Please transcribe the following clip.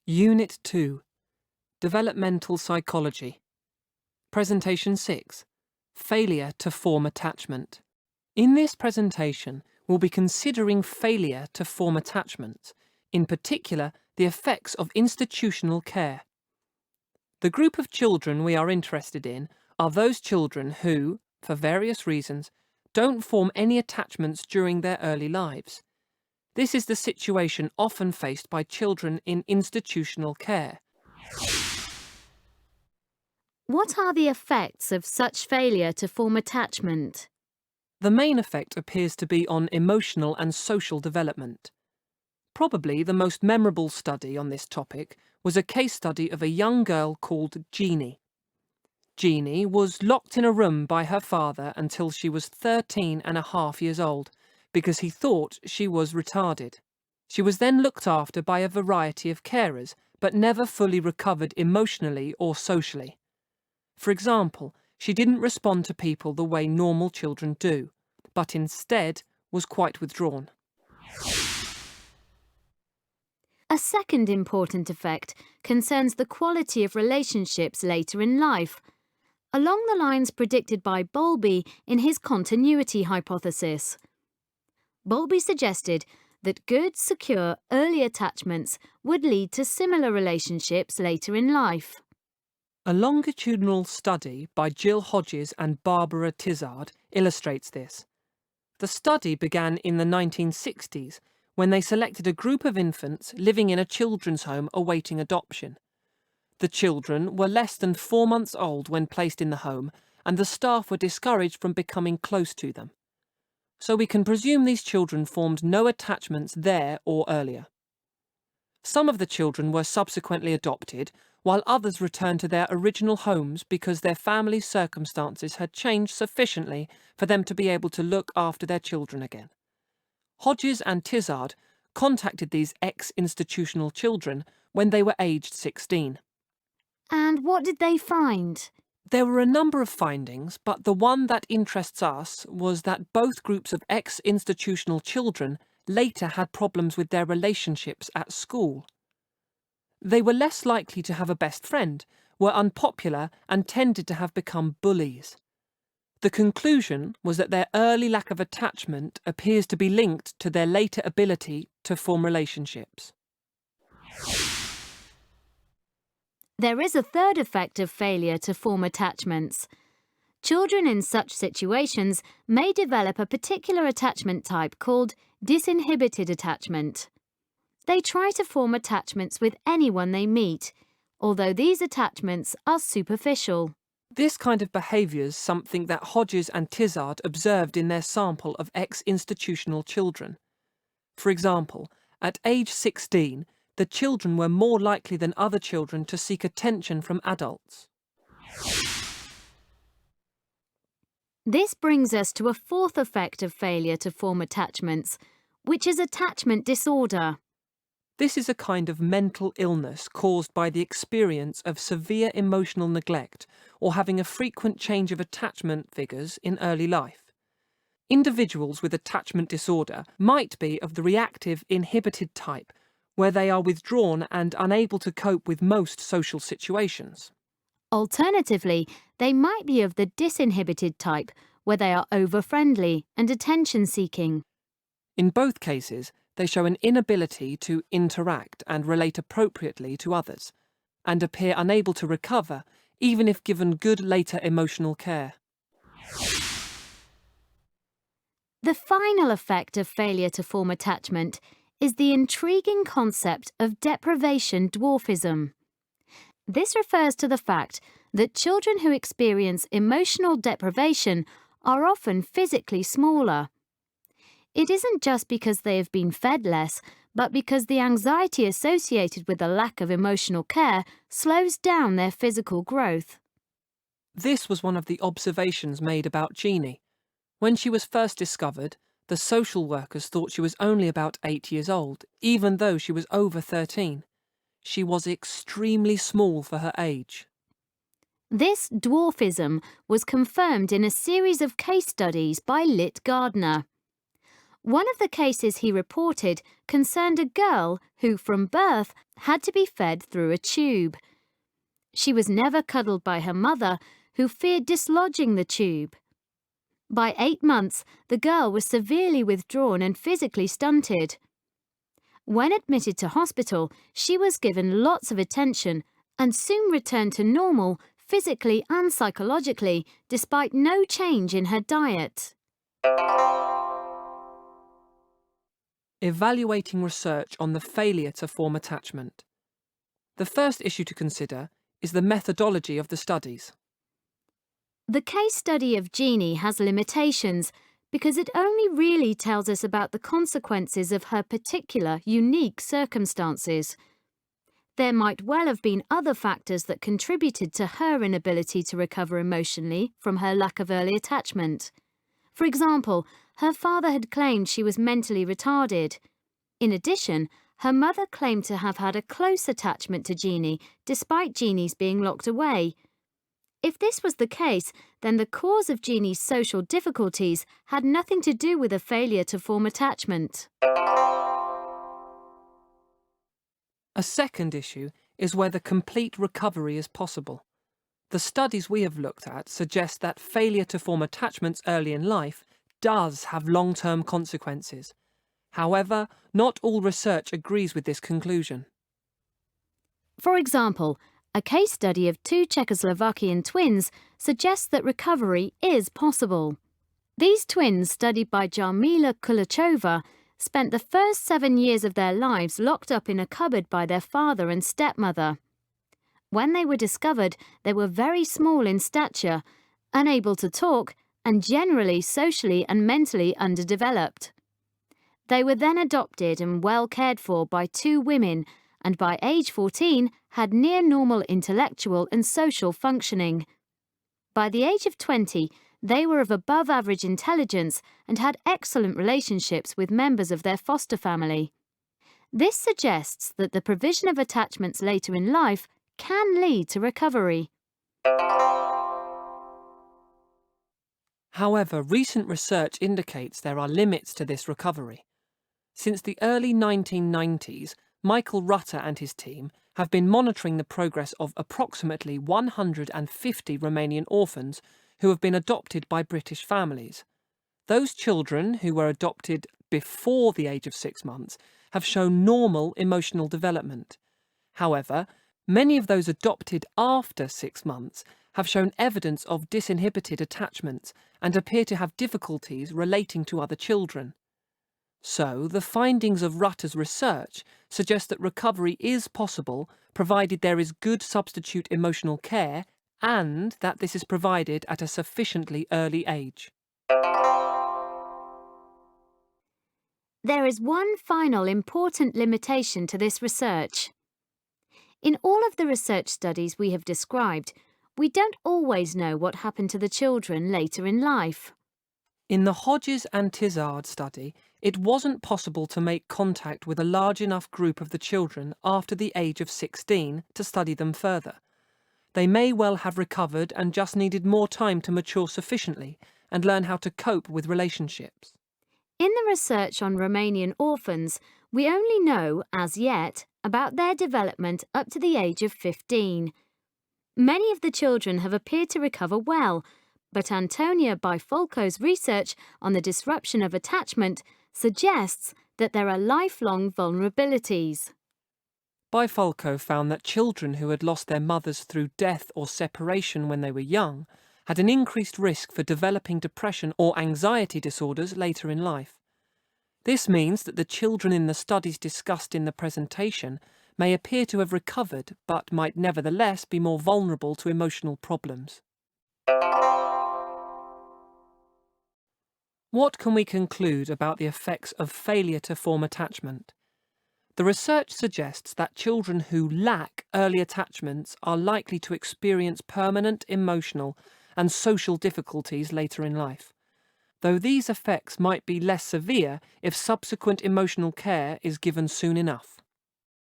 Unit 2. Developmental Psychology. Presentation 6. Failure to form attachment. In this presentation, we'll be considering failure to form attachment, in particular the effects of institutional care. The group of children we are interested in are those children who, for various reasons, don't form any attachments during their early lives. This is the situation often faced by children in institutional care. What are the effects of such failure to form attachment? The main effect appears to be on emotional and social development. Probably the most memorable study on this topic was a case study of a young girl called Jeannie. Jeannie was locked in a room by her father until she was 13.5 years old because he thought she was retarded. She was then looked after by a variety of carers, but never fully recovered emotionally or socially. For example, she didn't respond to people the way normal children do, but instead was quite withdrawn. A second important effect concerns the quality of relationships later in life, along the lines predicted by Bowlby in his continuity hypothesis. Bowlby suggested that good, secure, early attachments would lead to similar relationships later in life. A longitudinal study by Jill Hodges and Barbara Tizard illustrates this. The study began in the 1960s when they selected a group of infants living in a children's home awaiting adoption. The children were less than 4 months old when placed in the home, and the staff were discouraged from becoming close to them. So we can presume these children formed no attachments there or earlier. Some of the children were subsequently adopted, while others returned to their original homes because their family circumstances had changed sufficiently for them to be able to look after their children again. Hodges and Tizard contacted these ex-institutional children when they were aged 16. And what did they find? There were a number of findings, but the one that interests us was that both groups of ex-institutional children later had problems with their relationships at school. They were less likely to have a best friend, were unpopular, and tended to have become bullies. The conclusion was that their early lack of attachment appears to be linked to their later ability to form relationships. There is a third effect of failure to form attachments. Children in such situations may develop a particular attachment type called disinhibited attachment. They try to form attachments with anyone they meet, although these attachments are superficial. This kind of behaviour is something that Hodges and Tizard observed in their sample of ex-institutional children. For example, at age 16, the children were more likely than other children to seek attention from adults. This brings us to a fourth effect of failure to form attachments, which is attachment disorder. This is a kind of mental illness caused by the experience of severe emotional neglect or having a frequent change of attachment figures in early life. Individuals with attachment disorder might be of the reactive inhibited type, where they are withdrawn and unable to cope with most social situations. Alternatively, they might be of the disinhibited type, where they are over-friendly and attention-seeking. In both cases, they show an inability to interact and relate appropriately to others, and appear unable to recover, even if given good later emotional care. The final effect of failure to form attachment is the intriguing concept of deprivation dwarfism. This refers to the fact that children who experience emotional deprivation are often physically smaller. It isn't just because they have been fed less, but because the anxiety associated with a lack of emotional care slows down their physical growth. This was one of the observations made about Jeannie. When she was first discovered, the social workers thought she was only about 8 years old, even though she was over 13. She was extremely small for her age. This dwarfism was confirmed in a series of case studies by Litt Gardner. One of the cases he reported concerned a girl who, from birth, had to be fed through a tube. She was never cuddled by her mother, who feared dislodging the tube. By 8 months, the girl was severely withdrawn and physically stunted. When admitted to hospital, she was given lots of attention and soon returned to normal physically and psychologically, despite no change in her diet. Evaluating research on the failure to form attachment. The first issue to consider is the methodology of the studies. The case study of Jeannie has limitations because it only really tells us about the consequences of her particular, unique circumstances. There might well have been other factors that contributed to her inability to recover emotionally from her lack of early attachment. For example, her father had claimed she was mentally retarded. In addition, her mother claimed to have had a close attachment to Jeannie, despite Jeannie's being locked away. If this was the case, then the cause of Jeannie's social difficulties had nothing to do with a failure to form attachment. A second issue is whether complete recovery is possible. The studies we have looked at suggest that failure to form attachments early in life does have long-term consequences. However, not all research agrees with this conclusion. For example, a case study of 2 Czechoslovakian twins suggests that recovery is possible. These twins, studied by Jarmila Kulachova, spent the first 7 years of their lives locked up in a cupboard by their father and stepmother. When they were discovered, they were very small in stature, unable to talk, and generally socially and mentally underdeveloped. They were then adopted and well cared for by 2 women, and by age 14 had near normal intellectual and social functioning. By the age of 20, they were of above average intelligence and had excellent relationships with members of their foster family. This suggests that the provision of attachments later in life can lead to recovery. However, recent research indicates there are limits to this recovery. Since the early 1990s, Michael Rutter and his team have been monitoring the progress of approximately 150 Romanian orphans who have been adopted by British families. Those children who were adopted before the age of 6 months have shown normal emotional development. However, many of those adopted after 6 months have shown evidence of disinhibited attachments and appear to have difficulties relating to other children. So, the findings of Rutter's research suggest that recovery is possible provided there is good substitute emotional care and that this is provided at a sufficiently early age. There is one final important limitation to this research. In all of the research studies we have described, we don't always know what happened to the children later in life. In the Hodges and Tizard study, it wasn't possible to make contact with a large enough group of the children after the age of 16 to study them further. They may well have recovered and just needed more time to mature sufficiently and learn how to cope with relationships. In the research on Romanian orphans, we only know, as yet, about their development up to the age of 15. Many of the children have appeared to recover well, but Antonia Bifalco's research on the disruption of attachment suggests that there are lifelong vulnerabilities. Bifalco found that children who had lost their mothers through death or separation when they were young had an increased risk for developing depression or anxiety disorders later in life. This means that the children in the studies discussed in the presentation may appear to have recovered but might nevertheless be more vulnerable to emotional problems. What can we conclude about the effects of failure to form attachment? The research suggests that children who lack early attachments are likely to experience permanent emotional and social difficulties later in life, though these effects might be less severe if subsequent emotional care is given soon enough.